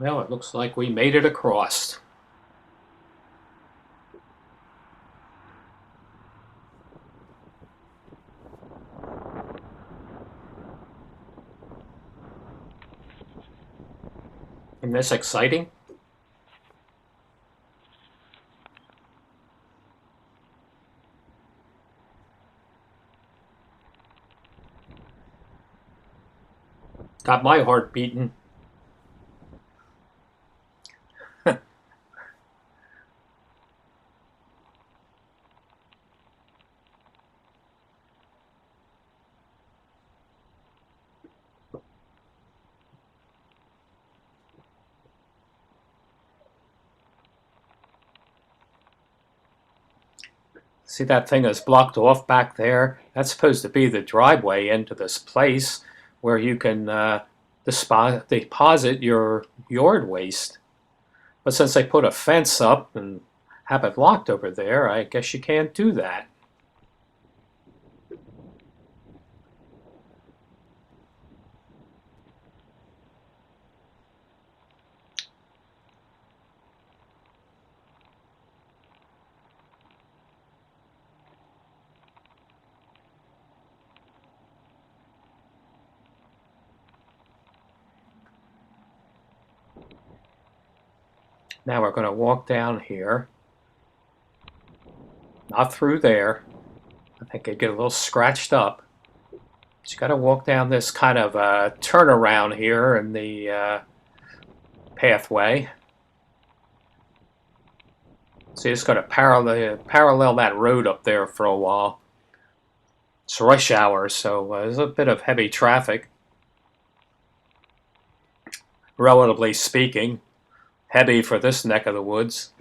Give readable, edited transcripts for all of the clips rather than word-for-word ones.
Well, it looks like we made it across. Isn't this exciting? Got my heart beating. See that thing is blocked off back there? That's supposed to be the driveway into this place where you can deposit your yard waste. But since they put a fence up and have it locked over there, I guess you can't do that. Now we're going to walk down here. Not through there. I think I get a little scratched up. But you got to walk down this kind of turnaround here in the pathway. So you just got to parallel that road up there for a while. It's rush hour, so there's a bit of heavy traffic. Relatively speaking, heavy for this neck of the woods.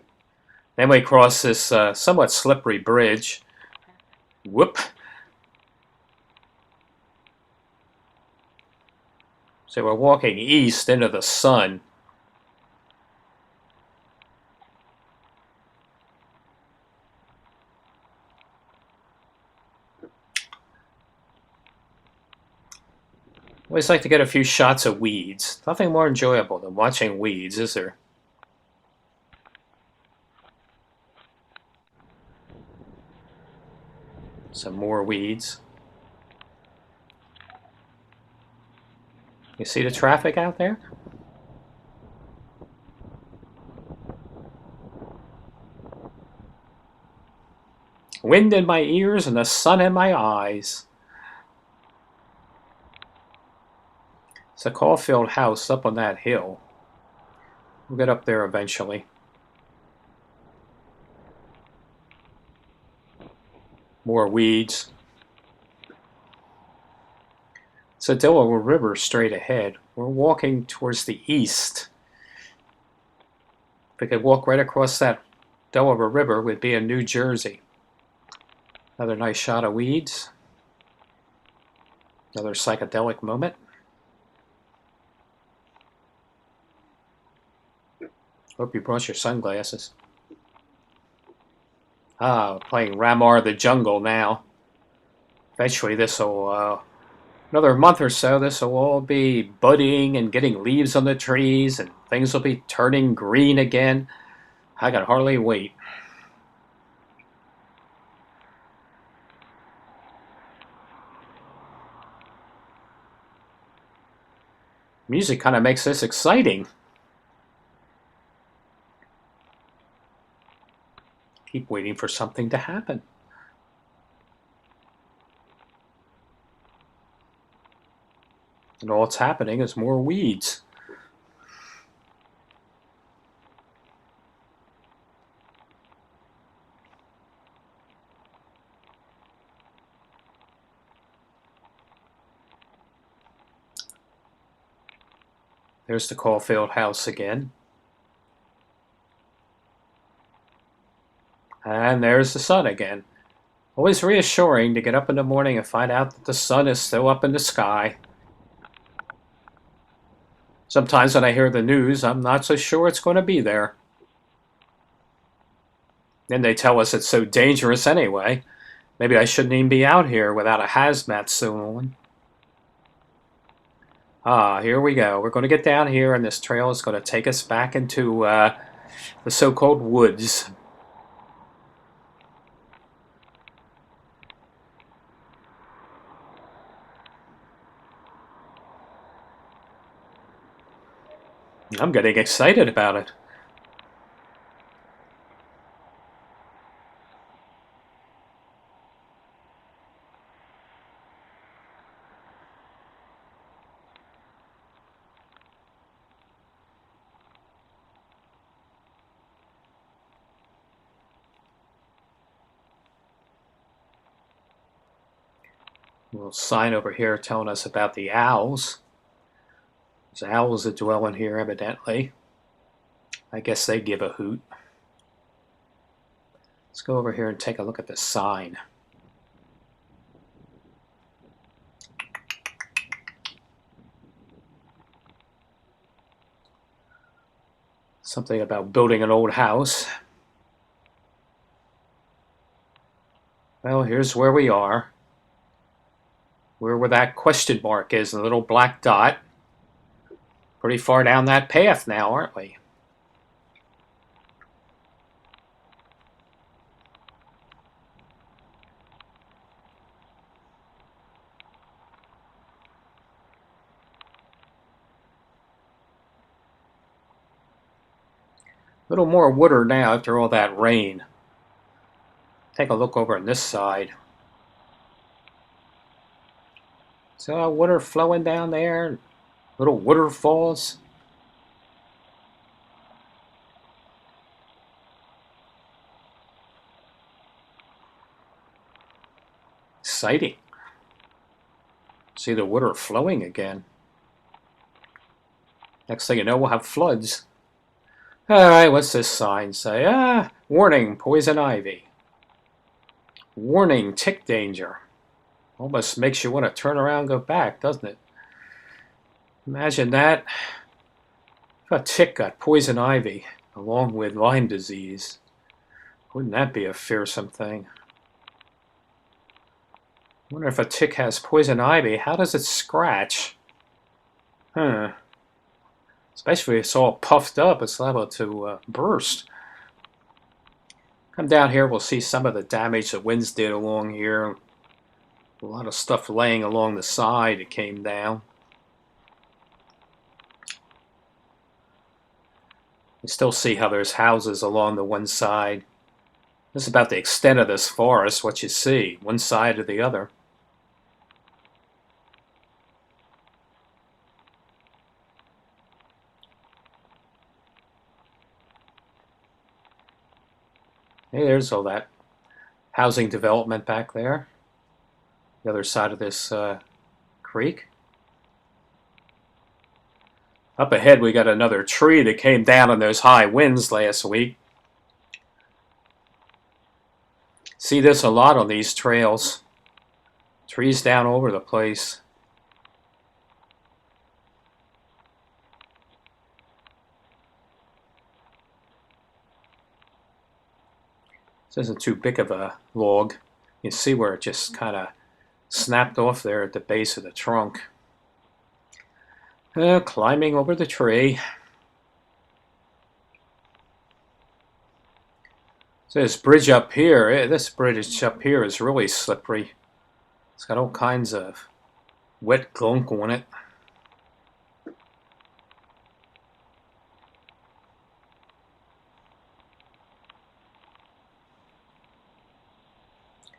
Then we cross this somewhat slippery bridge. Whoop. So we're walking east into the sun. Always like to get a few shots of weeds. Nothing more enjoyable than watching weeds, is there? Some more weeds. You see the traffic out there? Wind in my ears and the sun in my eyes. It's a Cauffiel house up on that hill. We'll get up there eventually. More weeds. It's a Delaware River straight ahead. We're walking towards the east. If we could walk right across that Delaware River, we'd be in New Jersey. Another nice shot of weeds. Another psychedelic moment. Hope you brought your sunglasses. Playing Ramar the Jungle now. Eventually this'll, another month or so, this'll all be budding and getting leaves on the trees and things will be turning green again. I can hardly wait. Music kind of makes this exciting. Keep waiting for something to happen. And all that's happening is more weeds. There's the Cauffiel house again. And there's the sun again. Always reassuring to get up in the morning and find out that the sun is still up in the sky. Sometimes when I hear the news, I'm not so sure it's going to be there. Then they tell us it's so dangerous anyway. Maybe I shouldn't even be out here without a hazmat suit on. Ah, here we go. We're going to get down here, and this trail is going to take us back into the so-called woods. I'm getting excited about it. A little sign over here telling us about the owls. There's owls that dwell in here, evidently. I guess they give a hoot. Let's go over here and take a look at the sign. Something about building an old house. Well, here's where we are. We're where that question mark is, the little black dot. Pretty far down that path now, aren't we? A little more water now after all that rain. Take a look over on this side. So water flowing down there, little waterfalls. Exciting. See the water flowing again. Next thing you know, we'll have floods. Alright, what's this sign say? Warning, poison ivy. Warning, tick danger. Almost makes you want to turn around and go back, doesn't it? Imagine that. If a tick got poison ivy along with Lyme disease, wouldn't that be a fearsome thing? I wonder if a tick has poison ivy, how does it scratch? Especially if it's all puffed up, it's liable to burst. Come down here, we'll see some of the damage the winds did along here. A lot of stuff laying along the side, it came down. You still see how there's houses along the one side. This is about the extent of this forest, what you see, one side or the other. Hey, there's all that housing development back there. The other side of this creek. Up ahead we got another tree that came down in those high winds last week. See this a lot on these trails. Trees down over the place. This isn't too big of a log. You see where it just kind of snapped off there at the base of the trunk. Climbing over the tree. So this bridge up here, this bridge up here is really slippery. It's got all kinds of wet gunk on it.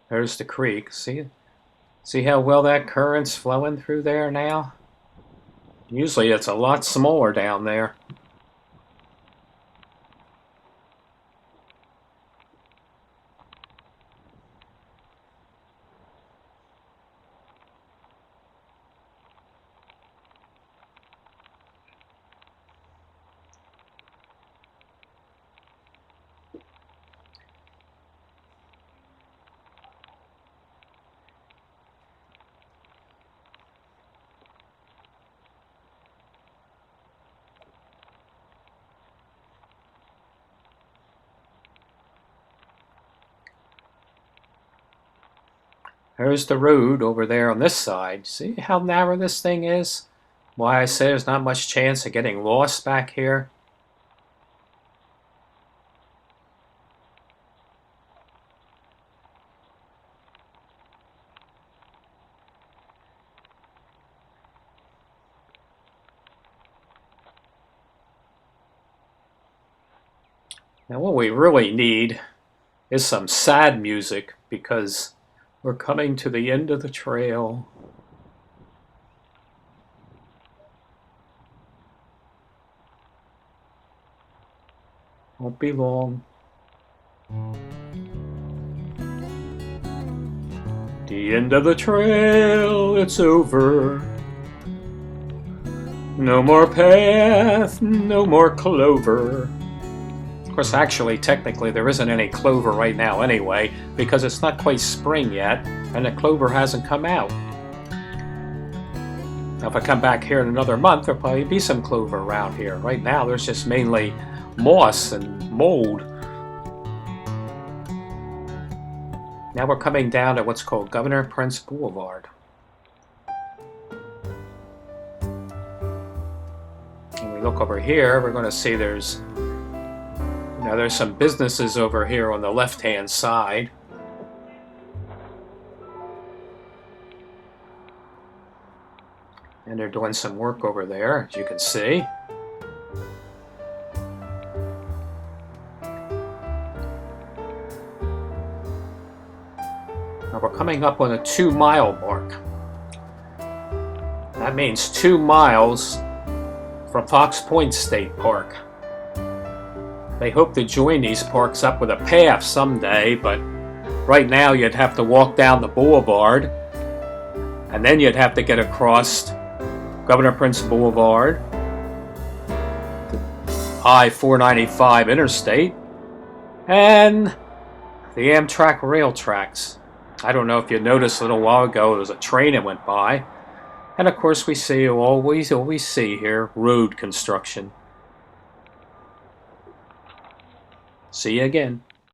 There's the creek. See how well that current's flowing through there now? Usually it's a lot smaller down there. There's the road over there on this side. See how narrow this thing is? Why I say there's not much chance of getting lost back here? Now what we really need is some sad music because we're coming to the end of the trail. Won't be long. The end of the trail, it's over. No more path, no more clover. Of course, actually, technically, there isn't any clover right now anyway, because it's not quite spring yet, and the clover hasn't come out. Now, if I come back here in another month, there'll probably be some clover around here. Right now, there's just mainly moss and mold. Now we're coming down to what's called Governor Prince Boulevard. When we look over here, we're going to see there's some businesses over here on the left-hand side. And they're doing some work over there, as you can see. Now we're coming up on a 2-mile mark. That means 2 miles from Fox Point State Park. They hope to join these parks up with a path someday, but right now you'd have to walk down the boulevard, and then you'd have to get across Governor Prince Boulevard, I-495 interstate, and the Amtrak rail tracks. I don't know if you noticed a little while ago, there was a train that went by. And of course we see, always see here, road construction. See you again.